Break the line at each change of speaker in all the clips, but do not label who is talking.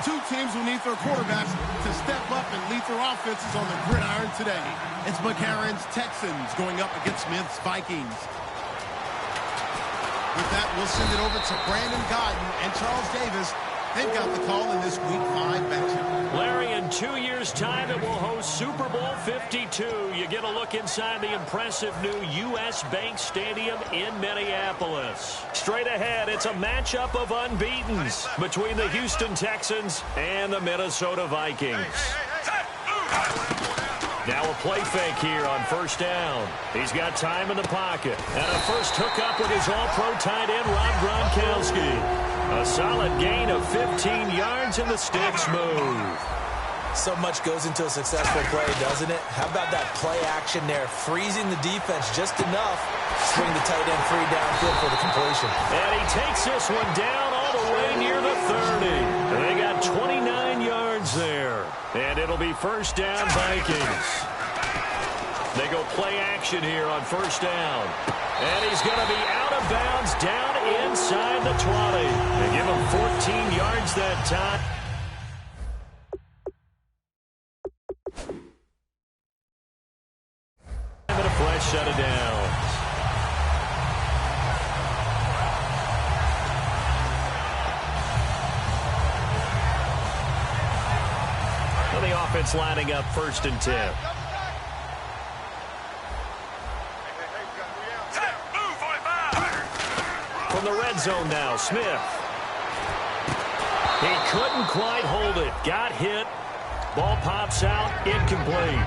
Two teams will need their quarterbacks to step up and lead their offenses on the gridiron today. It's McCarron's Texans going up against Smith's Vikings. With that, we'll send it over to Brandon Godden and Charles Davis. They've got the call in this Week 5 matchup.
Larry, in 2 years' time, it will host Super Bowl 52. You get a look inside the impressive new U.S. Bank Stadium in Minneapolis. Straight ahead, it's a matchup of unbeatens between the Houston Texans and the Minnesota Vikings. Now a play fake here on first down. He's got time in the pocket. And a first hookup with his all-pro tight end, Rob Gronkowski. A solid gain of 15 yards and the sticks move.
So much goes into a successful play, doesn't it? How about that play action there, freezing the defense just enough to swing the tight end free downfield for the completion.
And he takes this one down all the way near the 30. They got 29 yards there. And it'll be first down Vikings. They go play action here on first down. And he's going to be out of bounds down inside the 20. They give him 14 yards that time. And a fresh set of downs. Well, the offense lining up first and 10. From the red zone now, Smith. He couldn't quite hold it. Got hit. Ball pops out. Incomplete.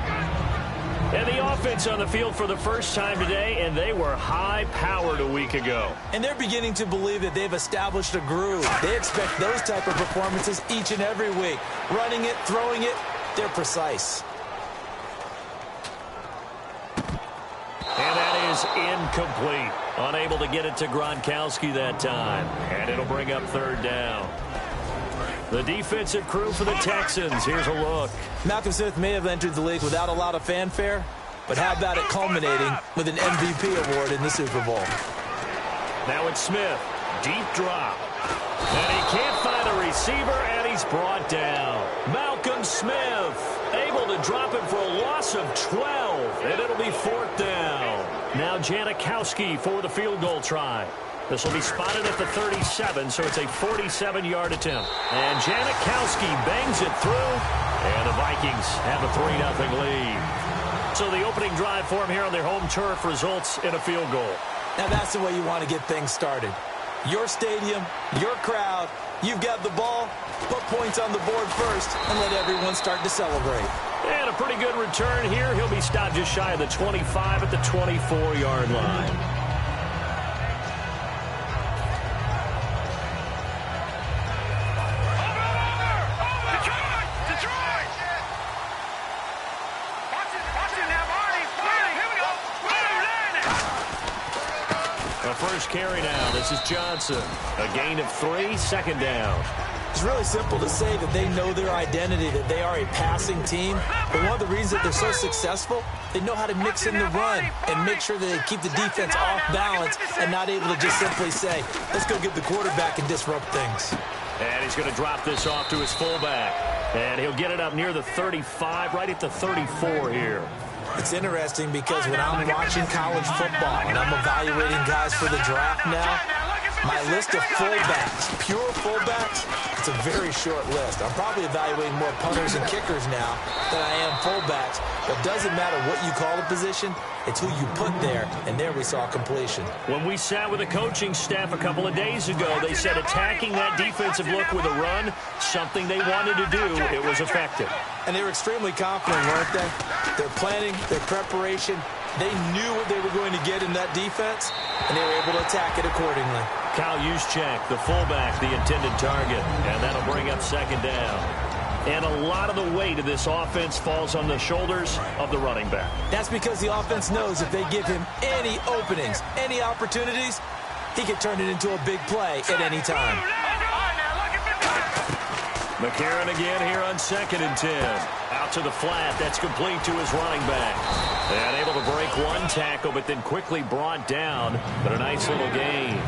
And the offense on the field for the first time today, and they were high-powered a week ago.
And they're beginning to believe that they've established a groove. They expect those type of performances each and every week. Running it, throwing it, they're precise.
And that is incomplete. Unable to get it to Gronkowski that time. And it'll bring up third down. The defensive crew for the Texans. Here's a look.
Malcolm Smith may have entered the league without a lot of fanfare, but how about it culminating with an MVP award in the Super Bowl?
Now it's Smith. Deep drop. And he can't find a receiver, and he's brought down. Malcolm Smith able to drop it for a loss of 12, and it'll be fourth down. Now Janikowski for the field goal try. This will be spotted at the 37, so it's a 47-yard attempt. And Janikowski bangs it through, and the Vikings have a 3-0 lead. So the opening drive for them here on their home turf results in a field goal.
Now that's the way you want to get things started. Your stadium, your crowd, you've got the ball, put points on the board first, and let everyone start to celebrate.
And a pretty good return here. He'll be stopped just shy of the 25 at the 24-yard line. First carry now. This is Johnson. A gain of 3, second down.
It's really simple to say that they know their identity, that they are a passing team. But one of the reasons that they're so successful, they know how to mix in the run and make sure that they keep the defense off balance and not able to just simply say, let's go get the quarterback and disrupt things.
And he's going to drop this off to his fullback. And he'll get it up near the 35, right at the 34 here.
It's interesting because when I'm watching college football and I'm evaluating guys for the draft now, my list of fullbacks, pure fullbacks, it's a very short list. I'm probably evaluating more punters and kickers now than I am fullbacks. But it doesn't matter what you call the position, it's who you put there, and there we saw completion.
When we sat with the coaching staff a couple of days ago, they said attacking that defensive look with a run, something they wanted to do, it was effective.
And they were extremely confident, weren't they? Their planning, their preparation, they knew what they were going to get in that defense, and they were able to attack it accordingly.
Kyle Juszczyk, the fullback, the intended target, and that'll bring up second down. And a lot of the weight of this offense falls on the shoulders of the running back.
That's because the offense knows if they give him any openings, any opportunities, he can turn it into a big play at any time.
McCarron again here on 2nd and 10. Out to the flat. That's complete to his running back. And able to break one tackle, but then quickly brought down. But a nice little gain.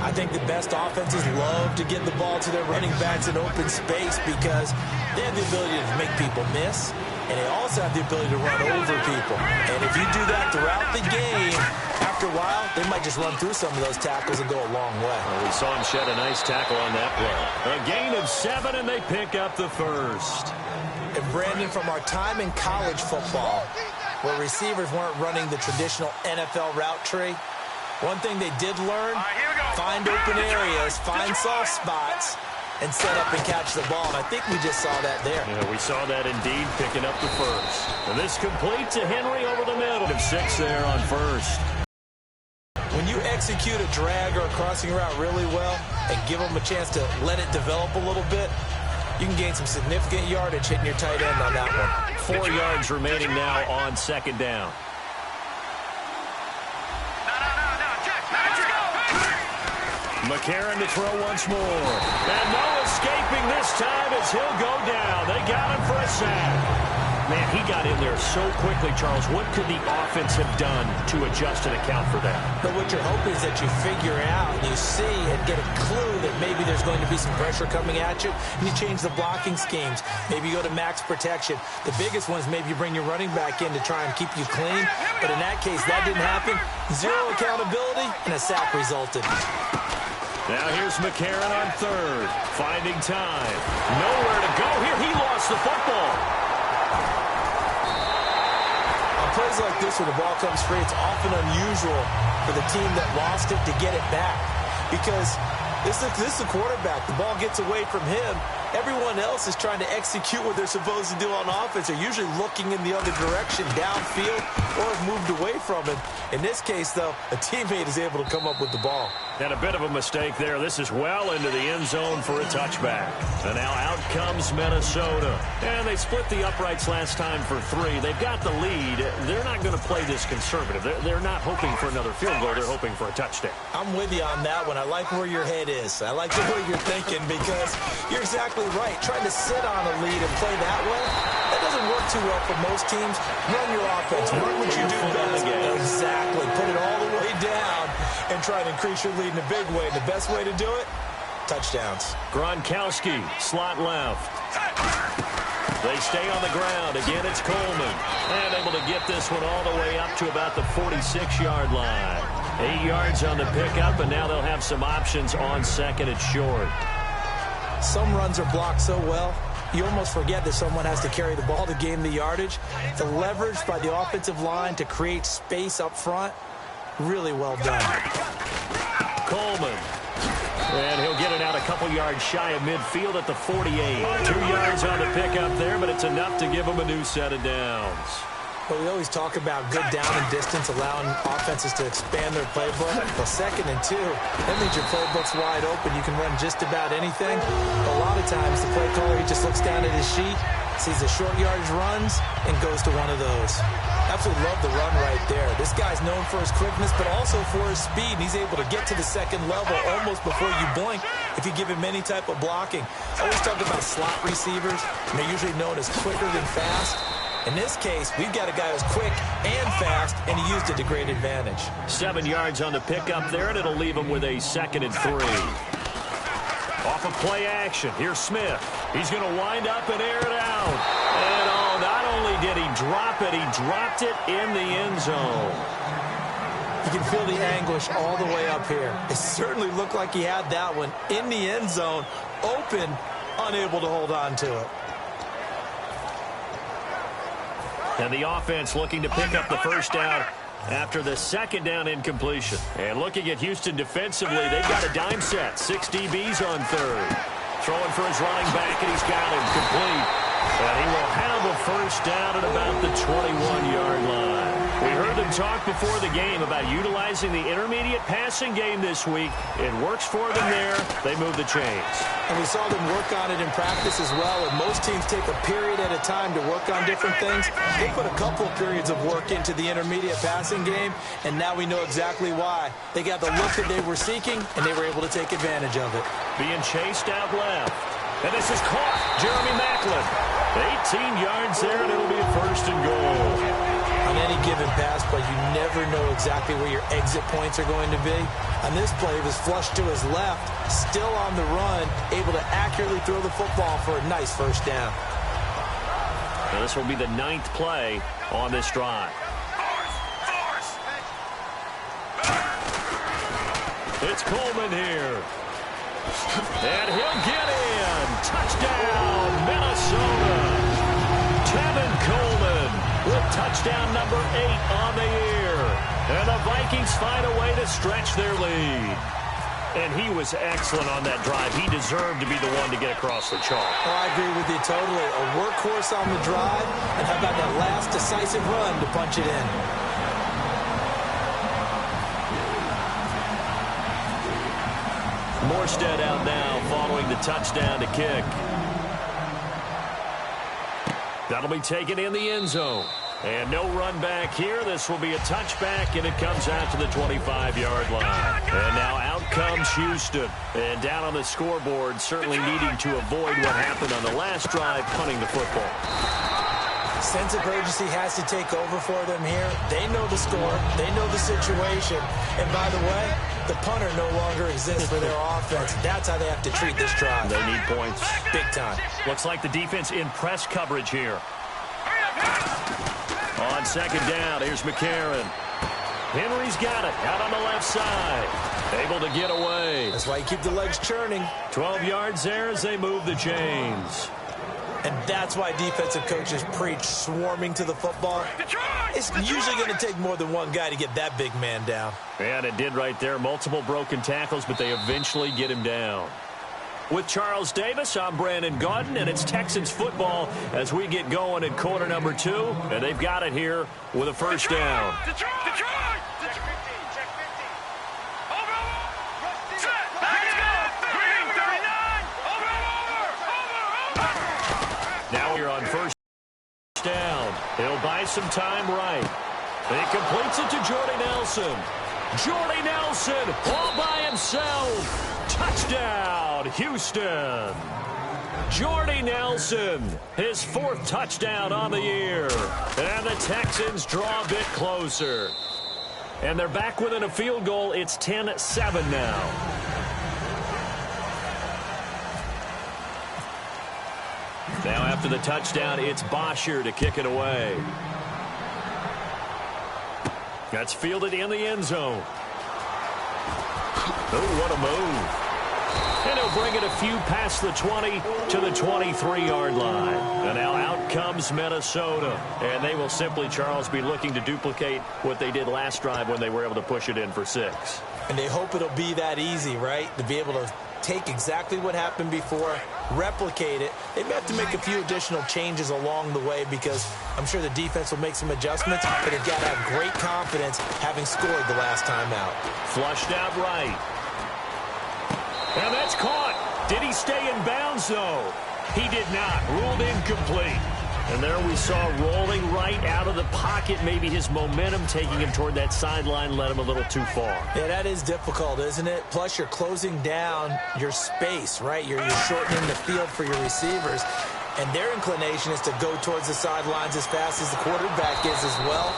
I think the best offenses love to get the ball to their running backs in open space because they have the ability to make people miss, and they also have the ability to run over people. And if you do that throughout the game, after a while, they might just run through some of those tackles and go a long way.
Well, we saw him shed a nice tackle on that play. A gain of 7, and they pick up the first.
And Brandon, from our time in college football, where receivers weren't running the traditional NFL route tree, one thing they did learn, find open areas, find soft spots, and set up and catch the ball. And I think we just saw that there.
Yeah, we saw that indeed, picking up the first. And this complete to Henry over the middle. Of 6 there on first.
When you execute a drag or a crossing route really well and give them a chance to let it develop a little bit, you can gain some significant yardage hitting your tight end on that one.
4 yards remaining now on second down. McCarron to throw once more. And no escaping this time as he'll go down. They got him for a sack. Man, he got in there so quickly, Charles. What could the offense have done to adjust and account for that?
But what you're hoping is that you figure out and you see and get a clue that maybe there's going to be some pressure coming at you, and you change the blocking schemes. Maybe you go to max protection. The biggest one is maybe you bring your running back in to try and keep you clean. But in that case, that didn't happen. 0 accountability, and a sack resulted.
Now here's McCarron on third. Finding time. Nowhere to go here. He lost the football.
On plays like this where the ball comes free, it's often unusual for the team that lost it to get it back. Because this is the quarterback. The ball gets away from him. Everyone else is trying to execute what they're supposed to do on offense. They're usually looking in the other direction, downfield, or have moved away from him. In this case, though, a teammate is able to come up with the ball.
And a bit of a mistake there. This is well into the end zone for a touchback. And now out comes Minnesota. And they split the uprights last time for 3. They've got the lead. They're not going to play this conservative. They're not hoping for another field goal. They're hoping for a touchdown.
I'm with you on that one. I like where your head is. I like the way you're thinking because you're exactly right. Trying to sit on a lead and play that way, that doesn't work too well for most teams. Run your offense. Run what you do best. Exactly. Put it all the way down and try to increase your lead in a big way. The best way to do it, touchdowns.
Gronkowski, slot left. They stay on the ground. Again, it's Coleman. And able to get this one all the way up to about the 46-yard line. 8 yards on the pickup, and now they'll have some options on second and short.
Some runs are blocked so well, you almost forget that someone has to carry the ball to gain the yardage. The leverage by the offensive line to create space up front, really well done.
Coleman. And he'll get it out a couple yards shy of midfield at the 48. 2 yards on the pickup there, but it's enough to give him a new set of downs.
Well, we always talk about good down and distance, allowing offenses to expand their playbook. Well, 2nd and 2, that means your playbook's wide open. You can run just about anything. A lot of times, the play caller, he just looks down at his sheet, sees the short yardage runs, and goes to one of those. Absolutely love the run right there. This guy's known for his quickness, but also for his speed. He's able to get to the second level almost before you blink if you give him any type of blocking. I always talk about slot receivers, and they're usually known as quicker than fast. In this case, we've got a guy who's quick and fast, and he used it to great advantage.
7 yards on the pickup there, and it'll leave him with a 2nd and 3. Off of play action, here's Smith. He's going to wind up and air it out. And oh, not only did he drop it, he dropped it in the end zone.
You can feel the anguish all the way up here. It certainly looked like he had that one in the end zone, open, unable to hold on to it.
And the offense looking to pick up the first down after the 2nd down incompletion. And looking at Houston defensively, they've got a dime set. 6 DBs on third. Throwing for his running back, and he's got him complete. And he will have a first down at about the 21-yard line. We heard them talk before the game about utilizing the intermediate passing game this week. It works for them there. They move the chains.
And we saw them work on it in practice as well. And most teams take a period at a time to work on different things. They put a couple of periods of work into the intermediate passing game, and now we know exactly why. They got the look that they were seeking, and they were able to take advantage of it.
Being chased out left. And this is caught. Jeremy Maclin. 18 yards there, and it'll be a 1st and goal.
I on any given pass play, you never know exactly where your exit points are going to be. On this play, he was flushed to his left, still on the run, able to accurately throw the football for a nice first down.
Now this will be the 9th play on this drive. It's Coleman here. And he'll get in. Touchdown, Minnesota. Tevin Coleman with touchdown number 8 on the year. And the Vikings find a way to stretch their lead. And he was excellent on that drive. He deserved to be the one to get across the chalk.
Oh, I agree with you totally. A workhorse on the drive. And how about that last decisive run to punch it in?
Morstead out now following the touchdown to kick. That'll be taken in the end zone. And no run back here. This will be a touchback, and it comes out to the 25-yard line. And now out comes Houston. And down on the scoreboard, certainly needing to avoid what happened on the last drive, punting the football.
Sense of urgency has to take over for them here. They know the score. They know the situation. And by the way, the punter no longer exists for their offense. That's how they have to treat this drive.
They need points.
Big time.
Looks like the defense in press coverage here. On second down, here's McCarron. Henry's got it out on the left side. Able to get away.
That's why you keep the legs churning.
12 yards there as they move the chains.
And that's why defensive coaches preach swarming to the football. It's usually going to take more than one guy to get that big man down.
And it did right there. Multiple broken tackles, but they eventually get him down. With Charles Davis, I'm Brandon Gaudin, and it's Texans football as we get going in quarter number 2. And they've got it here with a first down. Now you're on first down. He'll buy some time right. And he completes it to Jordy Nelson. Jordy Nelson all by himself. Touchdown, Houston. Jordy Nelson, his 4th touchdown on the year. And the Texans draw a bit closer. And they're back within a field goal. It's 10-7 now. Now after the touchdown, it's Bosher to kick it away. That's fielded in the end zone. Oh, what a move. And he'll bring it a few past the 20 to the 23-yard line. And now out comes Minnesota. And they will simply, Charles, be looking to duplicate what they did last drive when they were able to push it in for 6.
And they hope it'll be that easy, right? To be able to take exactly what happened before, replicate it. They may have to make a few additional changes along the way because I'm sure the defense will make some adjustments, but they've got to have great confidence having scored the last time out.
Flushed out right. And that's caught. Did he stay in bounds, though? He did not. Ruled incomplete. And there we saw rolling right out of the pocket. Maybe his momentum taking him toward that sideline led him a little too far.
Yeah, that is difficult, isn't it? Plus, you're closing down your space, right? You're shortening the field for your receivers. And their inclination is to go towards the sidelines as fast as the quarterback is as well.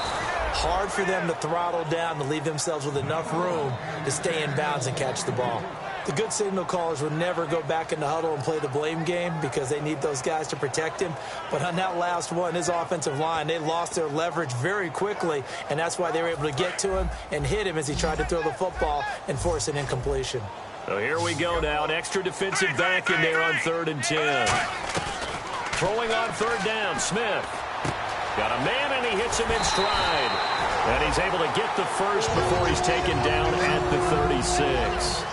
Hard for them to throttle down to leave themselves with enough room to stay in bounds and catch the ball. The good signal callers would never go back in the huddle and play the blame game because they need those guys to protect him. But on that last one, his offensive line, they lost their leverage very quickly, and that's why they were able to get to him and hit him as he tried to throw the football and force an incompletion.
So here we go now. An extra defensive back in there on 3rd and 10. Throwing on 3rd down, Smith. Got a man, and he hits him in stride. And he's able to get the first before he's taken down at the 36.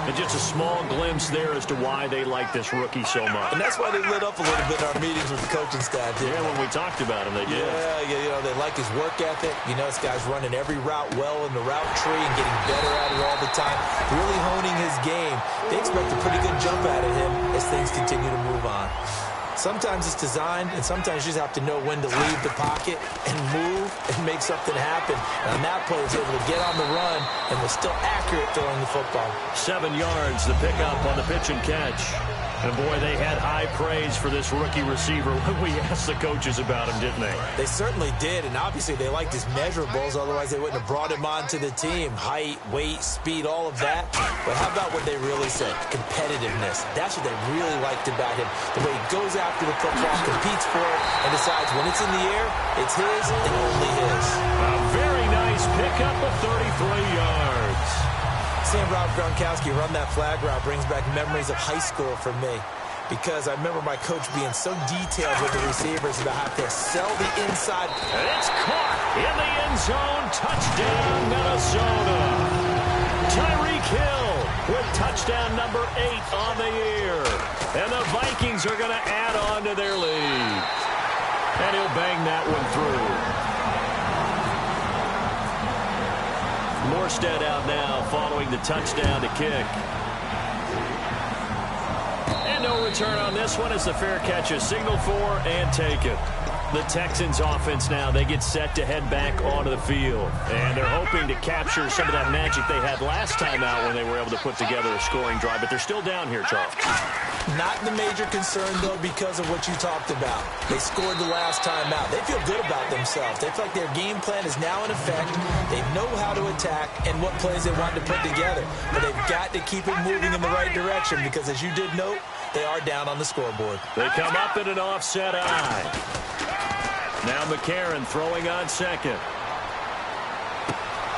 And just a small glimpse there as to why they like this rookie so much.
And that's why they lit up a little bit in our meetings with the coaching staff.
Yeah, when we talked about him, they did.
Yeah, you know, they like his work ethic. You know, this guy's running every route well in the route tree and getting better at it all the time. Really honing his game. They expect a pretty good jump out of him as things continue to move on. Sometimes it's designed, and sometimes you just have to know when to leave the pocket and move and make something happen. And on that play, he was able to get on the run and was still accurate throwing the football.
7 yards, the pickup on the pitch and catch. And, boy, they had high praise for this rookie receiver when we asked the coaches about him, didn't they?
They certainly did, and obviously they liked his measurables. Otherwise, they wouldn't have brought him onto the team. Height, weight, speed, all of that. But how about what they really said? Competitiveness. That's what they really liked about him. The way he goes after the football, competes for it, and decides when it's in the air, it's his and only his.
A very nice pickup of 33 yards.
Seeing Rob Gronkowski run that flag route brings back memories of high school for me, because I remember my coach being so detailed with the receivers about how to sell the inside.
And it's caught in the end zone. Touchdown, Minnesota. Tyreek Hill with touchdown number 8 on the year. And the Vikings are going to add on to their lead. And he'll bang that one through. Morstead out now following the touchdown to kick. And no return on this one as the fair catch is signaled for and taken. The Texans offense now, they get set to head back onto the field. And they're hoping to capture some of that magic they had last time out when they were able to put together a scoring drive. But they're still down here, Charles.
Not the major concern, though, because of what you talked about. They scored the last time out. They feel good about themselves. They feel like their game plan is now in effect. They know how to attack and what plays they want to put together. But they've got to keep it moving in the right direction because, as you did note, they are down on the scoreboard.
They come up in an offset eye. Now McCarron throwing on second.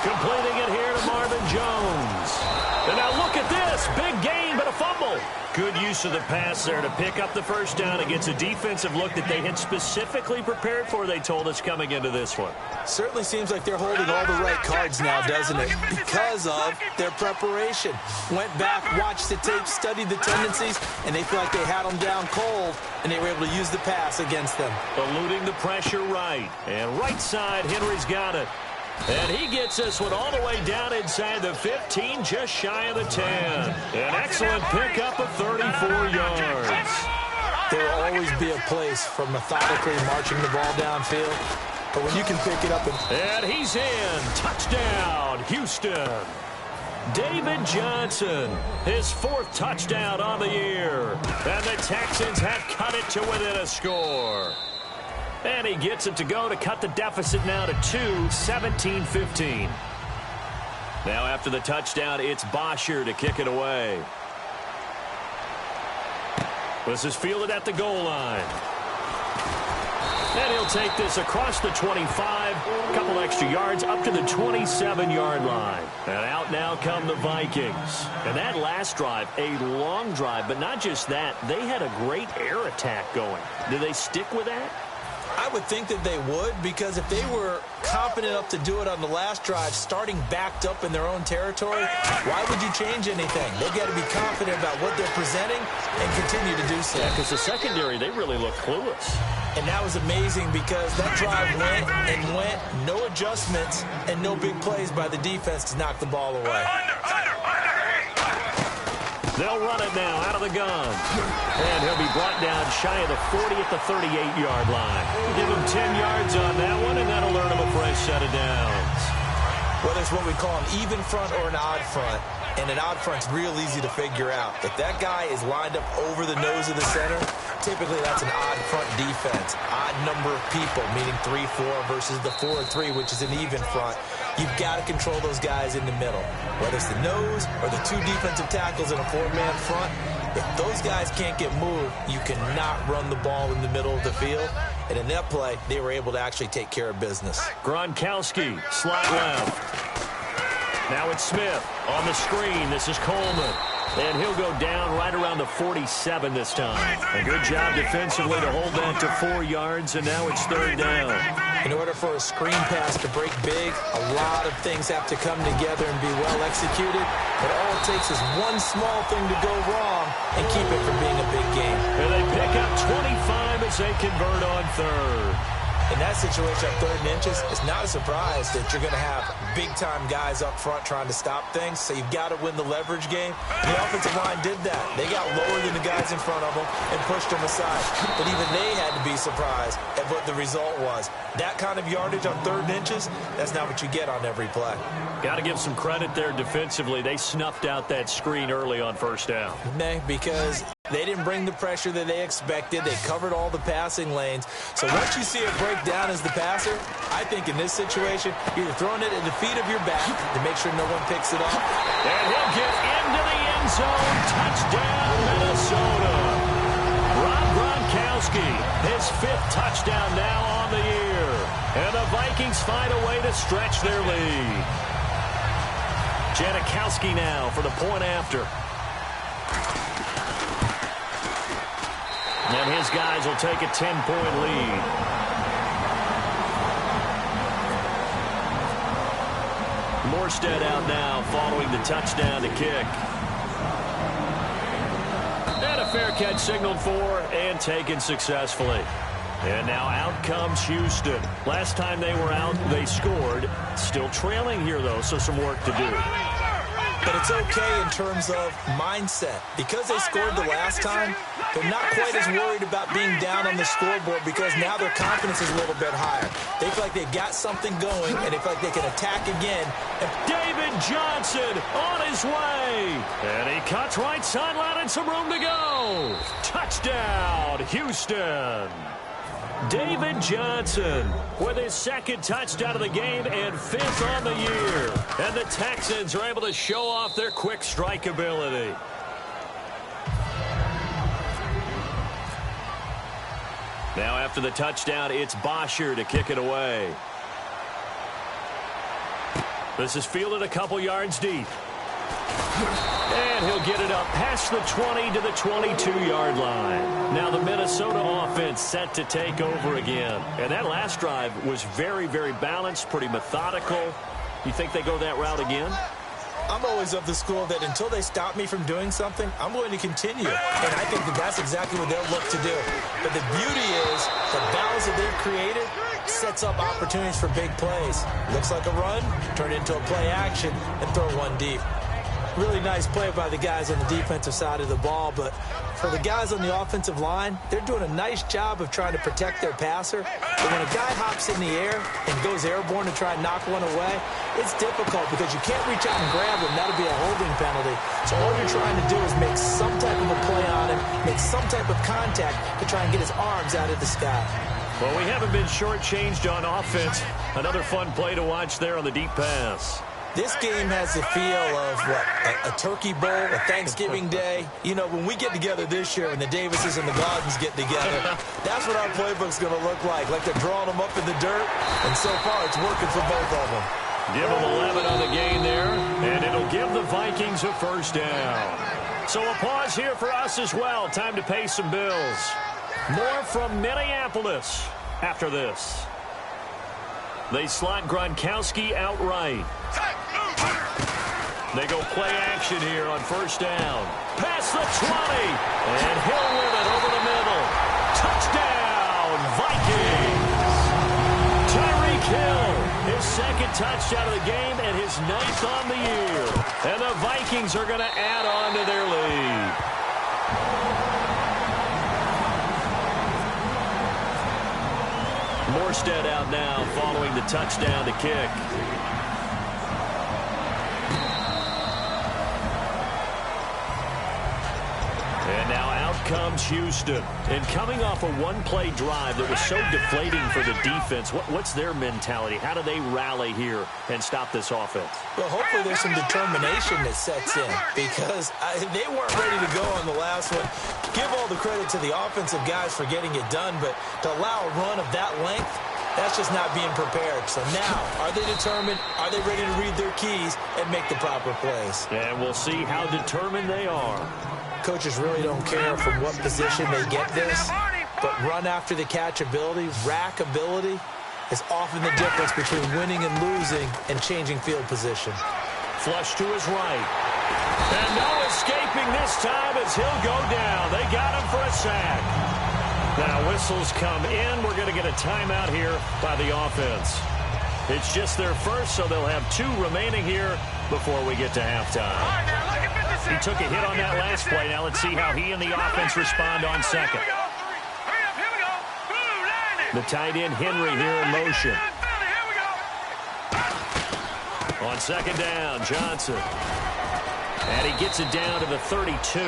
Completing it here to Marvin Jones. And now look at this. Big gain, but a fumble. Good use of the pass there to pick up the first down against a defensive look that they had specifically prepared for, they told us, coming into this one.
Certainly seems like they're holding all the right cards now, doesn't it? Because of their preparation. Went back, watched the tape, studied the tendencies, and they feel like they had them down cold, and they were able to use the pass against them. Eluding the pressure right. And right side, Henry's got it. And he gets this one all the way down inside the 15, just shy of the 10. An excellent pickup of 34 yards. There will always be a place for methodically marching the ball downfield. But when you can pick it up
and he's in. Touchdown, Houston. David Johnson, his 4th touchdown on the year. And the Texans have cut it to within a score. And he gets it to go to cut the deficit now to 2, 17-15. Now after the touchdown, it's Bosher to kick it away. This is fielded at the goal line. And he'll take this across the 25, a couple extra yards up to the 27-yard line. And out now come the Vikings. And that last drive, a long drive, but not just that, they had a great air attack going. Do they stick with that? I would think that they would, because if they were confident enough to do it on the last drive, starting backed up in their own territory, why would you change anything? They've got to be confident about what they're presenting and continue to do so. Yeah, because the secondary, they really look clueless. And that was amazing because that drive went and went, no adjustments, and no big plays by the defense to knock the ball away. They'll run it now out of the gun. And he'll be brought down shy of the 40 at the 38-yard line. Give him 10 yards on that one, and that'll earn him a fresh set of downs. Whether it's what we call an even front or an odd front, and an odd front's real easy to figure out. If that guy is lined up over the nose of the center, typically that's an odd front defense. Odd number of people, meaning 3-4 versus the 4-3, which is an even front. You've got to control those guys in the middle. Whether it's the nose or the 2 defensive tackles in a 4-man front, if those guys can't get moved, you cannot run the ball in the middle of the field. And in that play, they were able to actually take care of business. Gronkowski, slot left. Now it's Smith on the screen. This is Coleman. And he'll go down right around the 47 this time. A good job defensively to hold that to 4 yards, and now it's 3rd down. In order for a screen pass to break big, a lot of things have to come together and be well executed. But all it takes is one small thing to go wrong and keep it from being a big game. And they pick up 25 as they convert on 3rd. In that situation, on 3rd and inches, it's not a surprise that you're going to have big-time guys up front trying to stop things, so you've got to win the leverage game. The offensive line did that. They got lower than the guys in front of them and pushed them aside. But even they had to be surprised at what the result was. That kind of yardage on 3rd and inches, that's not what you get on every play. Got to give some credit there defensively. They snuffed out that screen early on 1st down. Because
They didn't bring the pressure that they expected. They covered all the passing lanes. So once you see it break down as the passer, I think in this situation, you're throwing it at the feet of your back to make sure no one picks it up.
And he'll get into the end zone. Touchdown, Minnesota. Rob Gronkowski, his 5th touchdown now on the year. And the Vikings find a way to stretch their lead. Janikowski now for the point after. And his guys will take a 10-point lead. Morstead out now following the touchdown to kick. And a fair catch signaled for and taken successfully. And now out comes Houston. Last time they were out, they scored. Still trailing here, though, so some work to do.
But it's okay in terms of mindset. Because they scored the last time, they're not quite as worried about being down on the scoreboard because now their confidence is a little bit higher. They feel like they've got something going, and they feel like they can attack again.
David Johnson on his way. And he cuts right sideline and some room to go. Touchdown, Houston. David Johnson with his 2nd touchdown of the game and 5th on the year. And the Texans are able to show off their quick strike ability. Now after the touchdown, it's Bosher to kick it away. This is fielded a couple yards deep. And he'll get it up past the 20 to the 22-yard line. Now the Minnesota offense set to take over again. And that last drive was very, very balanced, pretty methodical. You think they go that route again?
I'm always of the school that until they stop me from doing something, I'm going to continue. And I think that that's exactly what they'll look to do. But the beauty is the balance that they've created sets up opportunities for big plays. Looks like a run, turn it into a play action, and throw one deep. Really nice play by the guys on the defensive side of the ball, but for the guys on the offensive line, they're doing a nice job of trying to protect their passer. But when a guy hops in the air and goes airborne to try and knock one away, it's difficult because you can't reach out and grab him. That'll be a holding penalty. So all you're trying to do is make some type of a play on him, make some type of contact to try and get his arms out of the sky.
Well, we haven't been shortchanged on offense. Another fun play to watch there on the deep pass.
This game has the feel of, what, a turkey bowl, a Thanksgiving day. You know, when we get together this year, when the Davises and the Gardens get together, that's what our playbook's going to look like they're drawing them up in the dirt, and so far it's working for both of them.
Give them 11 on the gain there, and it'll give the Vikings a first down. So a pause here for us as well. Time to pay some bills. More from Minneapolis after this. They slot Gronkowski outright. They go play action here on first down. Past the 20. And Hill with it over the middle. Touchdown, Vikings. Tyreek Hill, his 2nd touchdown of the game and his 9th on the year. And the Vikings are going to add on to their lead. Morstead out now following the touchdown to kick. And now out comes Houston. And coming off a one-play drive that was so deflating for the defense, what's their mentality? How do they rally here and stop this offense?
Well, hopefully there's some determination that sets in because they weren't ready to go on the last one. Give all the credit to the offensive guys for getting it done, but to allow a run of that length, that's just not being prepared. So now, are they determined? Are they ready to read their keys and make the proper plays?
And we'll see how determined they are.
Coaches really don't care from what position they get this, but run after the catch ability, rack ability, is often the difference between winning and losing and changing field position.
Flush to his right. And no escaping this time as he'll go down. They got him for a sack. Now whistles come in. We're going to get a timeout here by the offense. It's just their first, so they'll have 2 remaining here before we get to halftime. He took a hit on that last play. Now let's see how he and the offense respond on second. The tight end, Henry, here in motion. On second down, Johnson. And he gets it down to the 32.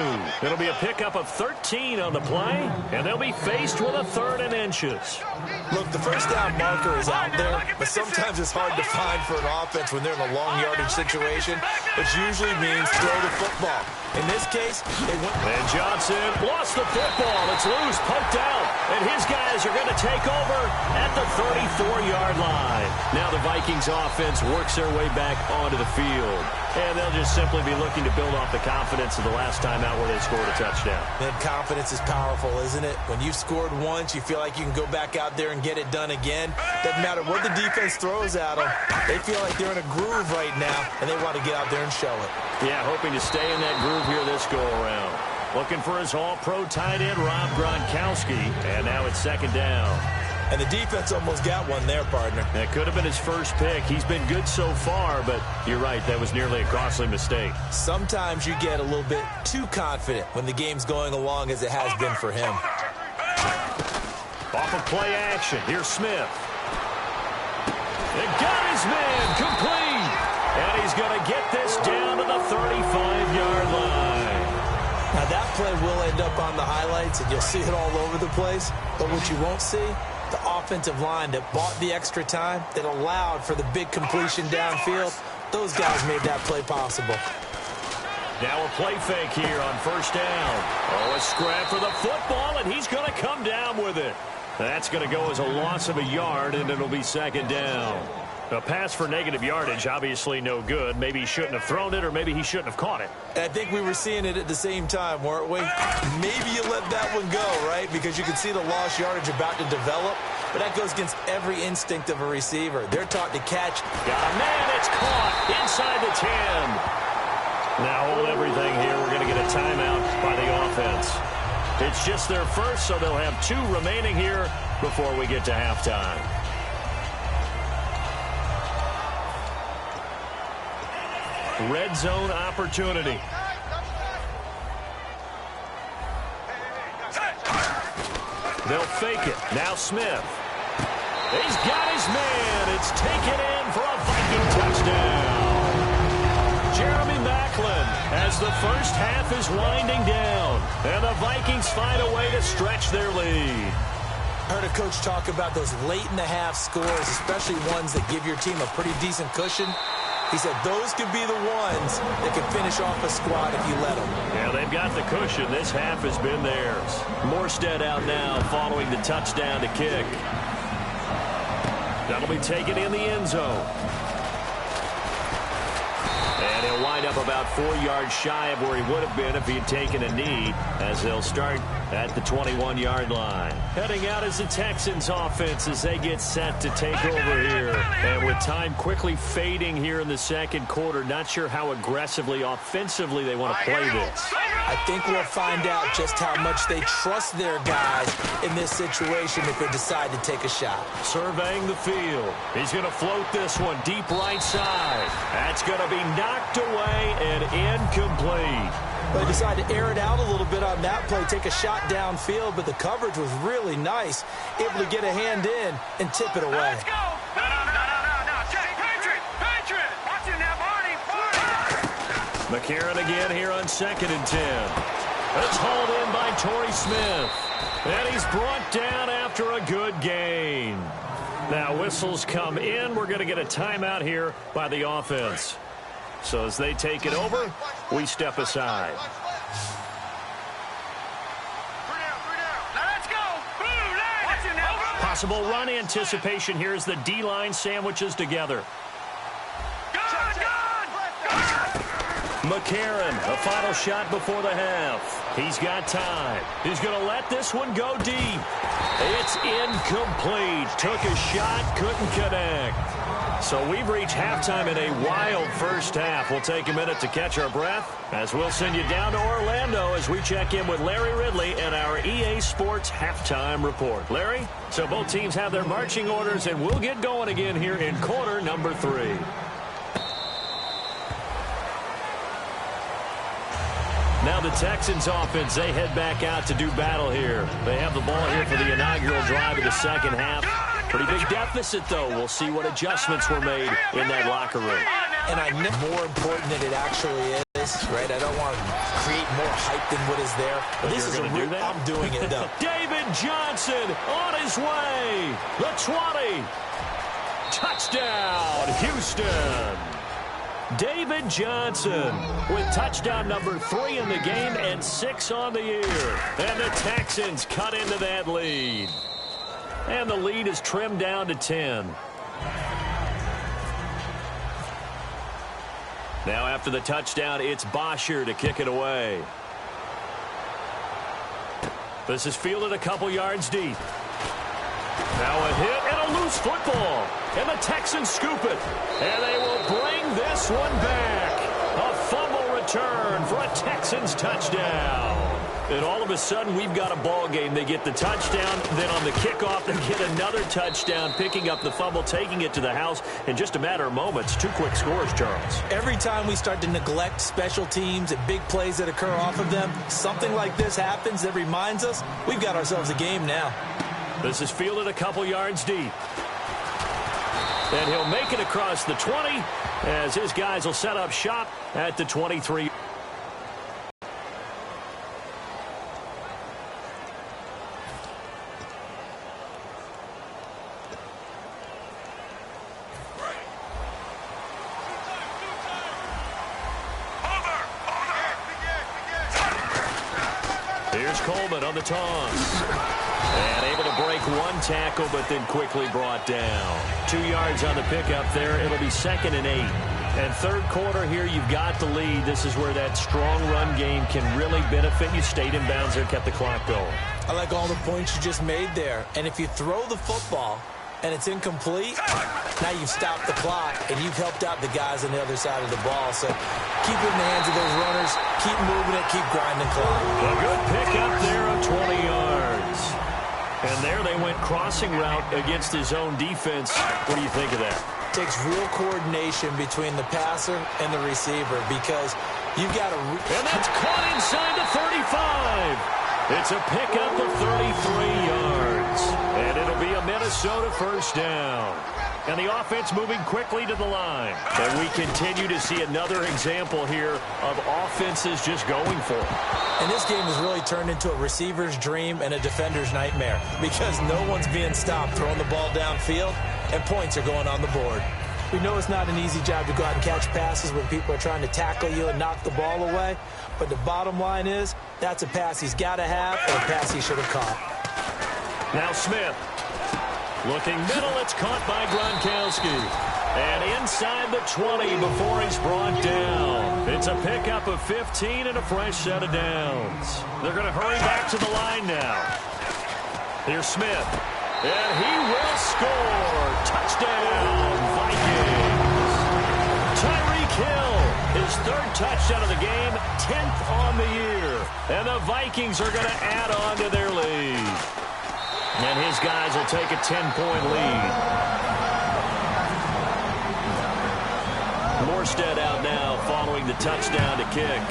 It'll be a pickup of 13 on the play, and they'll be faced with a 3rd and inches.
Look, the first down marker is out there, but sometimes it's hard to find for an offense when they're in a long yardage situation, which usually means throw the football. In this case, they went.
And Johnson lost the football. It's loose, poked out, and his guys are going to take over at the 34-yard line. Now the Vikings offense works their way back onto the field, and they'll just simply be looking to build off the confidence of the last time out where they scored a touchdown.
Man, confidence is powerful, isn't it? When you've scored once, you feel like you can go back out there and get it done again. Doesn't matter what the defense throws at them. They feel like they're in a groove right now, and they want to get out there and show it.
Yeah, hoping to stay in that groove here this go-around. Looking for his all-pro tight end, Rob Gronkowski, and now it's 2nd down.
And the defense almost got one there, partner.
That could have been his first pick. He's been good so far, but you're right, that was nearly a costly mistake.
Sometimes you get a little bit too confident when the game's going along as it has been for him.
Off of play action, here's Smith. It got his man complete. And he's going to get this down to the 35-yard line.
Now that play will end up on the highlights, and you'll see it all over the place. But what you won't see, the offensive line that bought the extra time, that allowed for the big completion downfield, those guys made that play possible.
Now a play fake here on 1st down. Oh, a scrap for the football, and he's going to come down with it. That's going to go as a loss of a yard, and it'll be 2nd down. A pass for negative yardage, obviously no good. Maybe he shouldn't have thrown it, or maybe he shouldn't have caught it.
I think we were seeing it at the same time, weren't we? Maybe you let that one go, right? Because you can see the lost yardage about to develop. But that goes against every instinct of a receiver. They're taught to catch.
Got a man, it's caught inside the 10. Now hold everything here. We're going to get a timeout by the offense. It's just their first, so they'll have 2 remaining here before we get to halftime. Red zone opportunity. They'll fake it. Now Smith. He's got his man. It's taken in for a Viking touchdown. Jeremy Maclin as the first half is winding down. And the Vikings find a way to stretch their lead.
I heard a coach talk about those late-in-the-half scores, especially ones that give your team a pretty decent cushion. He said those could be the ones that can finish off a squad if you let them.
Yeah, they've got the cushion. This half has been theirs. Morstead out now following the touchdown to kick. That'll be taken in the end zone. And he'll wind up about 4 yards shy of where he would have been if he had taken a knee, as they'll start at the 21-yard line. Heading out is the Texans offense as they get set to take over here. And with time quickly fading here in the 2nd quarter, not sure how aggressively, offensively they want to play this.
I think we'll find out just how much they trust their guys in this situation if they decide to take a shot.
Surveying the field. He's going to float this one deep right side. That's going to be knocked away and incomplete.
They decided to air it out a little bit on that play, take a shot downfield, but the coverage was really nice, able to get a hand in and tip it away.
Let's go! No. Patriot! Watch it now, Barney!
McCarron again here on 2nd and 10. It's hauled in by Torrey Smith. And he's brought down after a good gain. Now whistles come in. We're going to get a timeout here by the offense. So as they take it over, we step aside.
Let's go! Watch it now!
Possible run anticipation here as the D-line sandwiches together. McCarron, a final shot before the half. He's got time. He's going to let this one go deep. It's incomplete. Took a shot, couldn't connect. So we've reached halftime in a wild first half. We'll take a minute to catch our breath as we'll send you down to Orlando as we check in with Larry Ridley and our EA Sports Halftime Report. Larry, so both teams have their marching orders, and we'll get going again here in quarter number 3. Now the Texans offense, they head back out to do battle here. They have the ball here for the inaugural drive of the second half. Pretty big deficit, though. We'll see what adjustments were made in that locker room.
And I know more important than it actually is. this, right? I don't want to create more hype than what is there. But this is I'm doing it, though.
David Johnson on his way. The 20. Touchdown, Houston. David Johnson with touchdown number 3 in the game and 6 on the year. And the Texans cut into that lead. And the lead is trimmed down to 10. Now after the touchdown, it's Bosher to kick it away. This is fielded a couple yards deep. Now a hit and a loose football. And the Texans scoop it. And they will bring this one back. A fumble return for a Texans touchdown. And all of a sudden, we've got a ball game. They get the touchdown. Then on the kickoff, they get another touchdown, picking up the fumble, taking it to the house in just a matter of moments. 2 quick scores, Charles.
Every time we start to neglect special teams and big plays that occur off of them, something like this happens that reminds us we've got ourselves a game now.
This is fielded a couple yards deep. And he'll make it across the 20 as his guys will set up shop at the 23. Here's Coleman on the toss. And able to break one tackle, but then quickly brought down. 2 yards on the pickup there. It'll be 2nd and 8. And third quarter here, you've got the lead. This is where that strong run game can really benefit you. Stayed in bounds there, kept the clock going.
I like all the points you just made there. And if you throw the football and it's incomplete, now you've stopped the clock and you've helped out the guys on the other side of the ball. So keep it in the hands of those runners. Keep moving it. Keep grinding clock.
A good pickup there of 20 yards. And there they went crossing route against his own defense. What do you think of that?
Takes real coordination between the passer and the receiver because you've got to...
And that's caught inside the 35. It's a pickup of 33 yards. And it'll be a Minnesota first down. And the offense moving quickly to the line. And we continue to see another example here of offenses just going for it.
And this game has really turned into a receiver's dream and a defender's nightmare because no one's being stopped throwing the ball downfield and points are going on the board. We know it's not an easy job to go out and catch passes when people are trying to tackle you and knock the ball away. But the bottom line is that's a pass he's got to have or a pass he should have caught.
Now Smith. Looking middle, it's caught by Gronkowski. And inside the 20 before he's brought down. It's a pickup of 15 and a fresh set of downs. They're going to hurry back to the line now. Here's Smith. And he will score. Touchdown, Vikings. Tyreek Hill, his 3rd touchdown of the game, 10th on the year. And the Vikings are going to add on to their lead. And his guys will take a 10-point lead. Morstead out now following the touchdown to kick.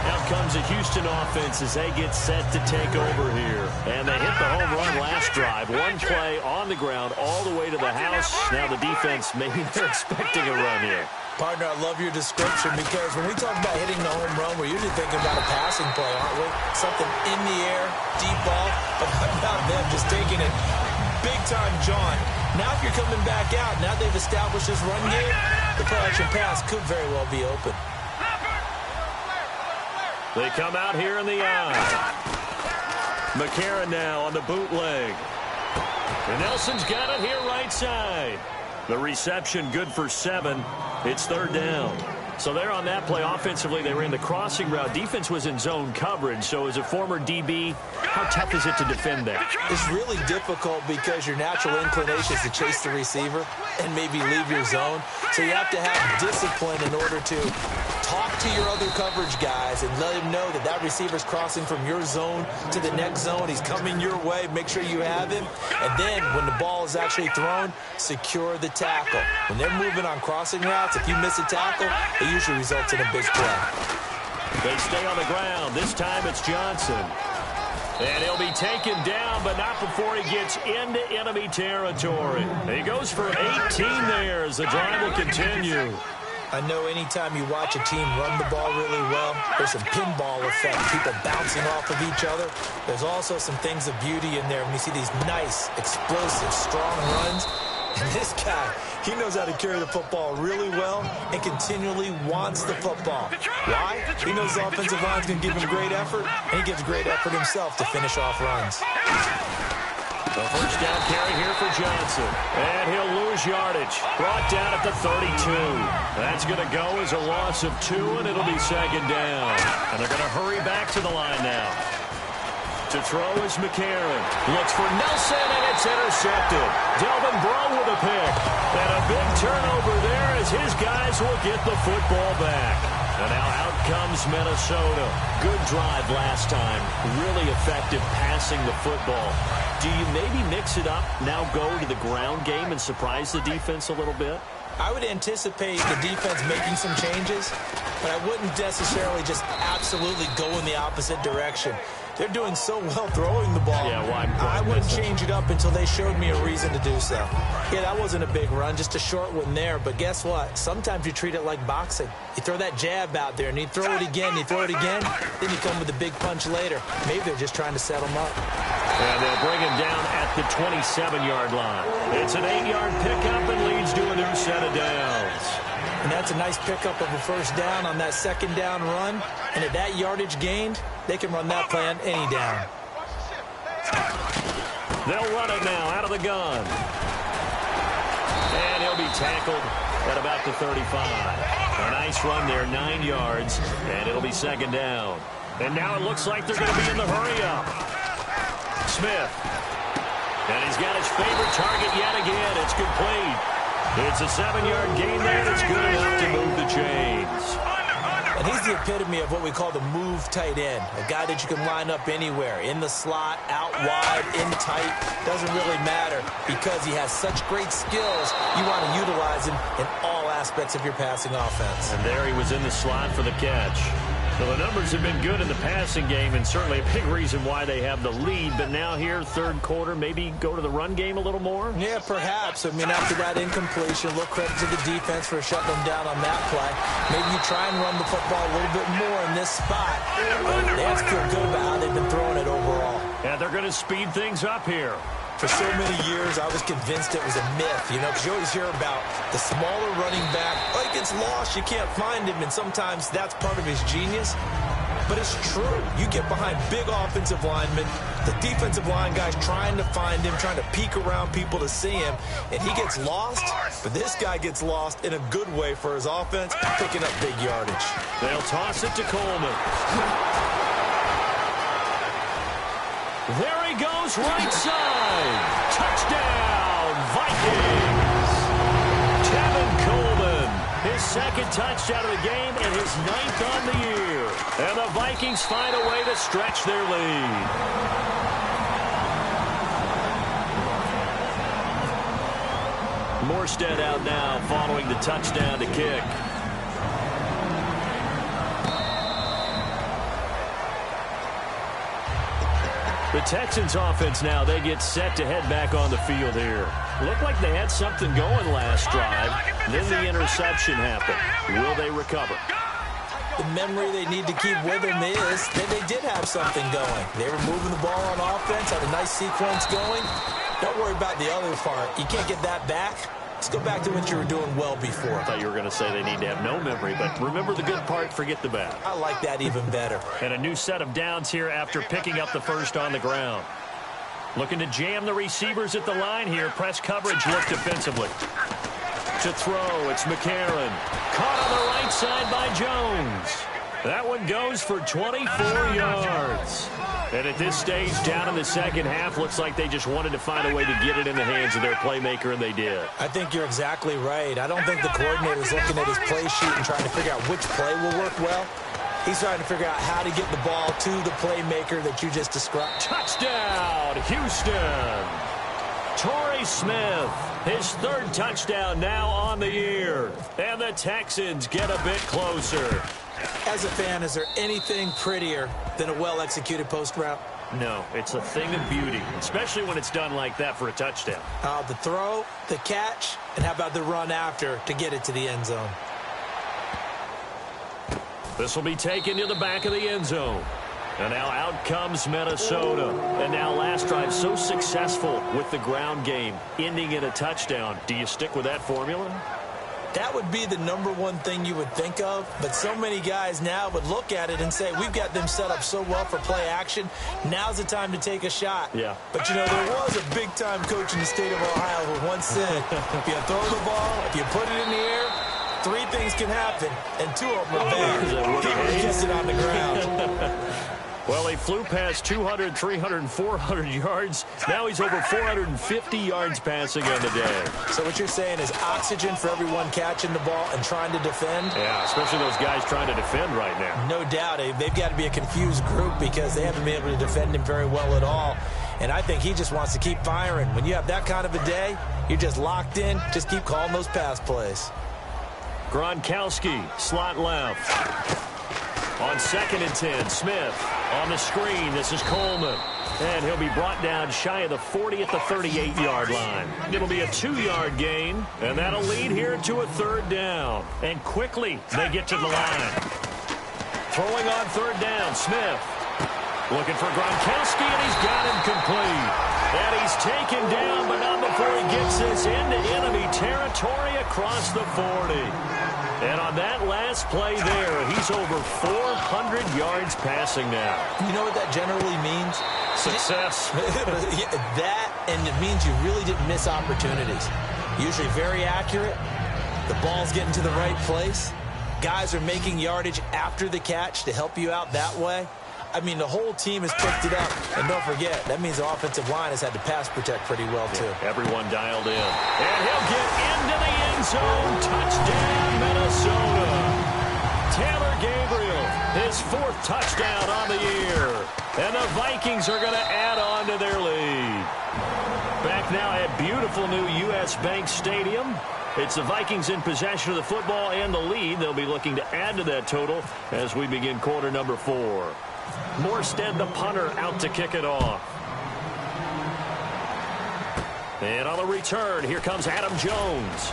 Out comes the Houston offense as they get set to take over here. And they hit the home run last drive. One play on the ground all the way to the house. Now the defense, maybe they're expecting a run here.
Partner, I love your description because when we talk about hitting the home run, we're usually thinking about a passing play, aren't we? Something in the air, deep ball, but how about them just taking it big-time jaunt? Now if you're coming back out, now they've established this run game, the play-action pass could very well be open.
They come out here in the eye. McCarron now on the bootleg. And Nelson's got it here right side. The reception good for 7. It's 3rd down. So they're on that play. Offensively, they ran the crossing route. Defense was in zone coverage. So as a former DB, how tough is it to defend that?
It's really difficult because your natural inclination is to chase the receiver and maybe leave your zone. So you have to have discipline in order to talk to your other coverage guys and let him know that that receiver's crossing from your zone to the next zone. He's coming your way. Make sure you have him. And then when the ball is actually thrown, secure the tackle. When they're moving on crossing routes, if you miss a tackle, it usually results in a big play.
They stay on the ground. This time it's Johnson. And he'll be taken down, but not before he gets into enemy territory. He goes for 18 there as the drive will continue.
I know anytime you watch a team run the ball really well, there's some pinball effect, people bouncing off of each other. There's also some things of beauty in there when you see these nice, explosive, strong runs. And this guy, he knows how to carry the football really well and continually wants the football. Why? He knows the offensive line's going to give him great effort, and he gives great effort himself to finish off runs.
The first down carry here for Johnson. And he'll lose yardage. Brought down at the 32. That's going to go as a loss of 2, and it'll be second down. And they're going to hurry back to the line now. To throw is McCarron. Looks for Nelson, and it's intercepted. Delvin Breaux with a pick. And a big turnover there as his guys will get the football back. And now out comes Minnesota. Good drive last time. Really effective passing the football. Do you maybe mix it up, now go to the ground game and surprise the defense a little bit?
I would anticipate the defense making some changes, but I wouldn't necessarily just absolutely go in the opposite direction. They're doing so well throwing the ball.
Yeah, well,
I wouldn't change it up until they showed me a reason to do so. Yeah, that wasn't a big run, just a short one there. But guess what? Sometimes you treat it like boxing. You throw that jab out there, and you throw it again, you throw it again, then you come with a big punch later. Maybe they're just trying to set them up.
And they'll bring him down at the 27-yard line. It's an 8-yard pickup and leads to a new set of downs.
And that's a nice pickup of a first down on that second down run. And at that yardage gained, they can run that play on any down.
They'll run it now out of the gun. And he'll be tackled at about the 35. A nice run there, 9 yards, and it'll be second down. And now it looks like they're going to be in the hurry-up. Smith. And he's got his favorite target yet again. It's complete. It's a 7-yard gain there. It's good enough to move the chains.
And he's the epitome of what we call the move tight end. A guy that you can line up anywhere. In the slot, out wide, in tight. Doesn't really matter because he has such great skills. You want to utilize him in all aspects of your passing offense.
And there he was in the slot for the catch. Well, the numbers have been good in the passing game and certainly a big reason why they have the lead. But now here, third quarter, maybe go to the run game a little more?
Yeah, perhaps. I mean, after that incompletion, a little credit to the defense for shutting them down on that play. Maybe you try and run the football a little bit more in this spot. They have to feel good about how they've been throwing it overall.
And they're going to speed things up here.
For so many years, I was convinced it was a myth, you know, because you always hear about the smaller running back. Oh, he gets lost, you can't find him, and sometimes that's part of his genius. But it's true. You get behind big offensive linemen, the defensive line guys trying to find him, trying to peek around people to see him, and he gets lost. But this guy gets lost in a good way for his offense, picking up big yardage.
They'll toss it to Coleman. There he goes, right side. Touchdown, Vikings. Tevin Coleman, his second touchdown of the game and his 9th on the year. And the Vikings find a way to stretch their lead. Morstead out now following the touchdown to kick. The Texans offense now, they get set to head back on the field here. Looked like they had something going last drive. Then the interception happened. Will they recover?
The memory they need to keep with them is that they did have something going. They were moving the ball on offense, had a nice sequence going. Don't worry about the other part. You can't get that back. Let's go back to what you were doing well before.
I thought you were going to say they need to have no memory, but remember the good part, forget the bad.
I like that even better.
And a new set of downs here after picking up the first on the ground. Looking to jam the receivers at the line here. Press coverage look defensively. To throw, it's McCarron. Caught on the right side by Jones. That one goes for 24 yards. And at this stage, down in the second half, looks like they just wanted to find a way to get it in the hands of their playmaker, and they did.
I think you're exactly right. I don't think the coordinator's looking at his play sheet and trying to figure out which play will work well. He's trying to figure out how to get the ball to the playmaker that you just described.
Touchdown, Houston. Torrey Smith, his third touchdown now on the year. And the Texans get a bit closer.
As a fan, is there anything prettier than a well-executed post route?
No, it's a thing of beauty, especially when it's done like that for a touchdown.
The throw, the catch, and how about the run after to get it to the end zone?
This will be taken to the back of the end zone. And now out comes Minnesota. And now last drive so successful with the ground game, ending in a touchdown. Do you stick with that formula?
That would be the number one thing you would think of, but so many guys now would look at it and say, we've got them set up so well for play action, now's the time to take a shot.
Yeah.
But, you know, there was a big-time coach in the state of Ohio who once said, if you throw the ball, if you put it in the air, 3 things can happen, and 2 of them are bad. He gets it on the ground.
Well, he flew past 200, 300, 400 yards. Now he's over 450 yards passing on the day.
So what you're saying is oxygen for everyone catching the ball and trying to defend?
Yeah, especially those guys trying to defend right now.
No doubt. They've got to be a confused group because they haven't been able to defend him very well at all. And I think he just wants to keep firing. When you have that kind of a day, you're just locked in. Just keep calling those pass plays.
Gronkowski, slot left. On 2nd and 10, Smith on the screen. This is Coleman. And he'll be brought down shy of the 40 at the 38-yard line. It'll be a 2-yard gain, and that'll lead here to a 3rd down. And quickly, they get to the line. Throwing on 3rd down, Smith. Looking for Gronkowski, and he's got him complete. And he's taken down, but not before he gets this into enemy territory across the 40. And on that last play there, he's over 400 yards passing now.
You know what that generally means?
Success.
That, and it means you really didn't miss opportunities. Usually very accurate. The ball's getting to the right place. Guys are making yardage after the catch to help you out that way. I mean, the whole team has picked it up. And don't forget, that means the offensive line has had to pass protect pretty well, too.
Everyone dialed in. And he'll get into the end zone. Touchdown, Minnesota. Taylor Gabriel, his 4th touchdown on the year. And the Vikings are going to add on to their lead. Back now at beautiful new U.S. Bank Stadium. It's the Vikings in possession of the football and the lead. They'll be looking to add to that total as we begin quarter number 4. Morstead, the punter, out to kick it off. And on the return, here comes Adam Jones.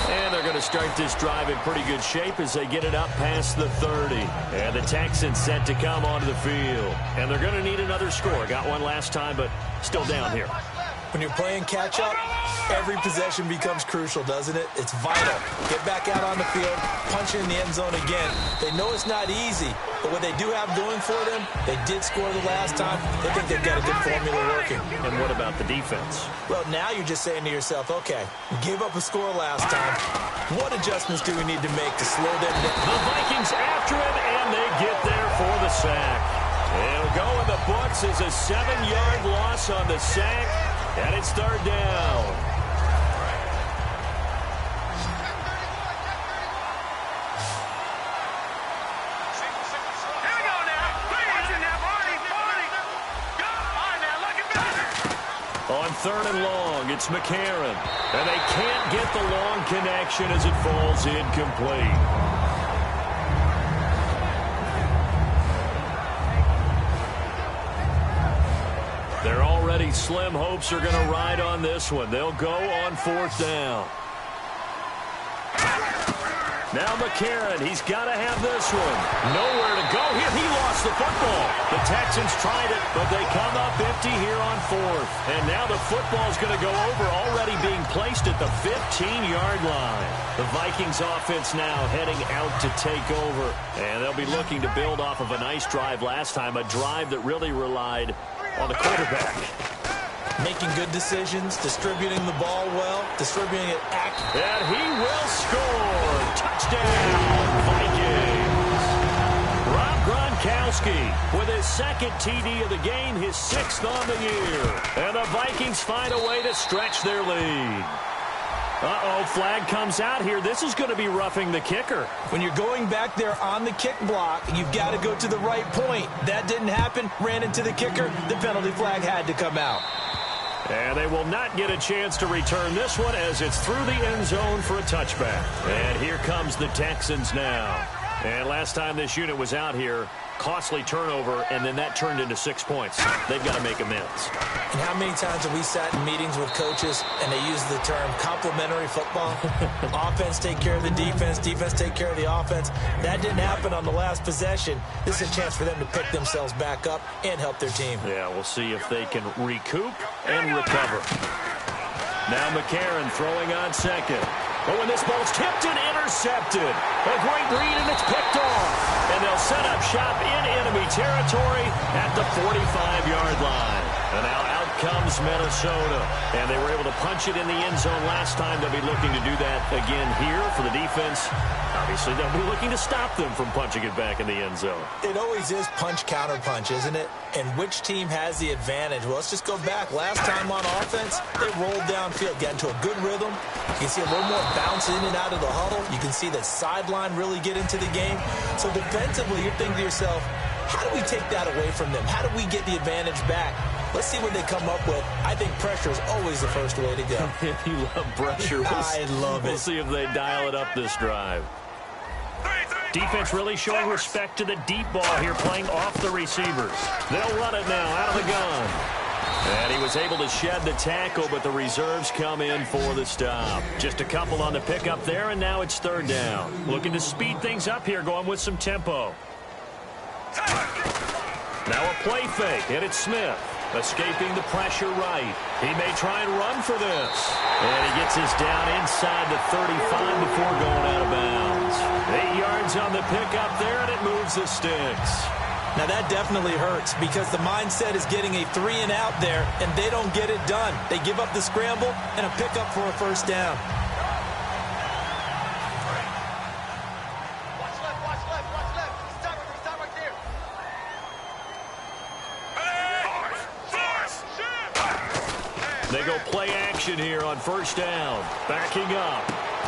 And they're going to start this drive in pretty good shape as they get it up past the 30. And the Texans set to come onto the field. And they're going to need another score. Got one last time, but still down here.
When you're playing catch-up, every possession becomes crucial, doesn't it? It's vital. Get back out on the field, punch it in the end zone again. They know it's not easy, but what they do have going for them, they did score the last time. They think they've got a good formula working.
And what about the defense?
Well, now you're just saying to yourself, okay, we gave up a score last time. What adjustments do we need to make to slow them down?
The Vikings after him, and they get there for the sack. It'll go in the books as a 7-yard loss on the sack. And it's 3rd down.
Here we go now. Watch it now, Barney. Go. All right, now, look at that.
On 3rd and long, it's McCarron. And they can't get the long connection as it falls incomplete. Their already slim hopes are going to ride on this one. They'll go on 4th down. Now McCarron, he's got to have this one. Nowhere to go here. He lost the football. The Texans tried it, but they come up empty here on 4th. And now the football's going to go over, already being placed at the 15-yard line. The Vikings offense now heading out to take over. And they'll be looking to build off of a nice drive last time, a drive that really relied on the quarterback.
Making good decisions, distributing the ball well, distributing it accurately.
And he will score. Touchdown, Vikings. Rob Gronkowski with his 2nd TD of the game, his 6th on the year. And the Vikings find a way to stretch their lead. Uh-oh, flag comes out here. This is going to be roughing the kicker.
When you're going back there on the kick block, you've got to go to the right point. That didn't happen. Ran into the kicker. The penalty flag had to come out.
And they will not get a chance to return this one as it's through the end zone for a touchback. And here comes the Texans now. And last time this unit was out here, costly turnover, and then that turned into 6 points. They've got to make amends.
And how many times have we sat in meetings with coaches and they use the term complementary football? Offense take care of the defense, defense take care of the offense. That didn't happen on the last possession. This is a chance for them to pick themselves back up and help their team.
Yeah, we'll see if they can recoup and recover. Now McCarron throwing on second. But when this ball's tipped and intercepted, a great read and it's picked off. And they'll set up shop in enemy territory at the 45-yard line. And now out comes Minnesota. And they were able to punch it in the end zone last time. They'll be looking to do that again here for the defense. Obviously, they'll be looking to stop them from punching it back in the end zone.
It always is punch-counter-punch, isn't it? And which team has the advantage? Well, let's just go back. Last time on offense, they rolled downfield, got into a good rhythm. You can see a little more bounce in and out of the huddle. You can see the sideline really get into the game. So defensively, you're thinking to yourself, how do we take that away from them? How do we get the advantage back? Let's see what they come up with. I think pressure is always the first way to go.
You love pressure.
I love it.
We'll see if they dial it up this drive. Defense really showing respect to the deep ball here, playing off the receivers. They'll run it now out of the gun. And he was able to shed the tackle, but the reserves come in for the stop. Just a couple on the pickup there, and now it's third down. Looking to speed things up here, going with some tempo. Now a play fake, and it's Smith. Escaping the pressure right. He may try and run for this. And he gets us down inside the 35 before going out of bounds. 8 yards on the pickup there, and it moves the sticks.
Now that definitely hurts because the mindset is getting a 3 and out there, and they don't get it done. They give up the scramble and a pickup for a first down.
They go play action here on first down. Backing up.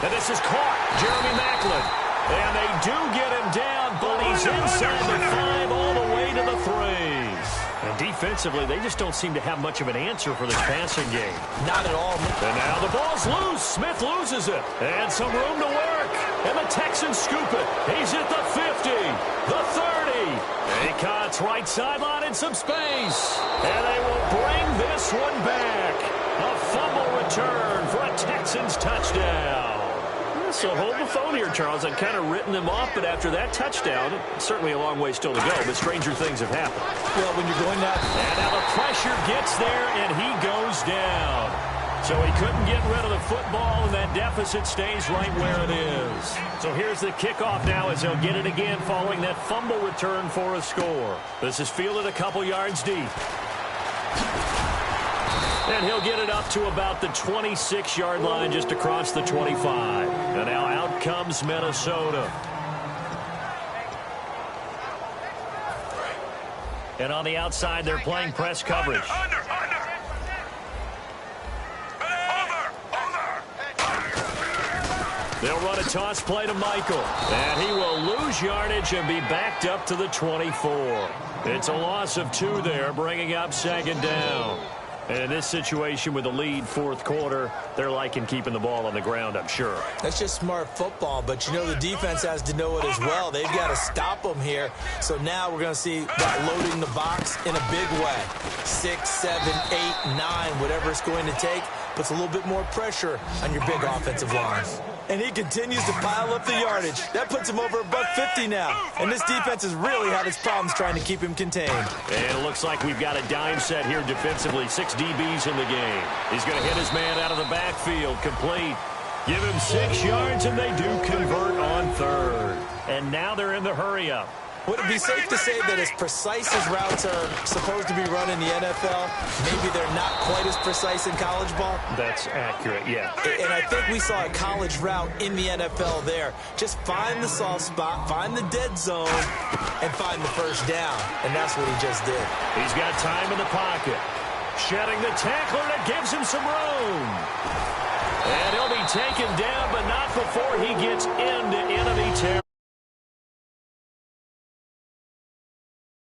And this is caught. Jeremy Maclin. And they do get him down, but he's inside the 5 all the way to the 3. And defensively, they just don't seem to have much of an answer for this passing game.
Not at all.
And now the ball's loose. Smith loses it. And some room to work. And the Texans scoop it. He's at the 50, the 30. He cuts right sideline in some space. And they will bring this one back. A fumble return for a Texans touchdown. So hold the phone here, Charles. I'd kind of written them off, but after that touchdown, certainly a long way still to go, but stranger things have happened.
Well, when you're going down...
And now the pressure gets there, and he goes down. So he couldn't get rid of the football, and that deficit stays right where it is. So here's the kickoff now as they'll get it again following that fumble return for a score. This is fielded a couple yards deep. And he'll get it up to about the 26-yard line just across the 25. And now out comes Minnesota. And on the outside, they're playing press coverage. They'll run a toss play to Michael. And he will lose yardage and be backed up to the 24. It's a loss of 2 there, bringing up second down. And in this situation with the lead fourth quarter, they're liking keeping the ball on the ground, I'm sure.
That's just smart football, but you know the defense has to know it as well. They've got to stop them here. So now we're going to see that loading the box in a big way. 6, 7, 8, 9, whatever it's going to take, puts a little bit more pressure on your big offensive line. And he continues to pile up the yardage. That puts him over $150 now. And this defense has really had its problems trying to keep him contained.
And it looks like we've got a dime set here defensively. 6 DBs in the game. He's going to hit his man out of the backfield. Complete. Give him 6 yards, and they do convert on third. And now they're in the hurry-up.
Would it be safe to say that as precise as routes are supposed to be run in the NFL, maybe they're not quite as precise in college ball?
That's accurate, yeah.
And I think we saw a college route in the NFL there. Just find the soft spot, find the dead zone, and find the first down. And that's what he just did.
He's got time in the pocket. Shedding the tackler, and it gives him some room. And he'll be taken down, but not before he gets end to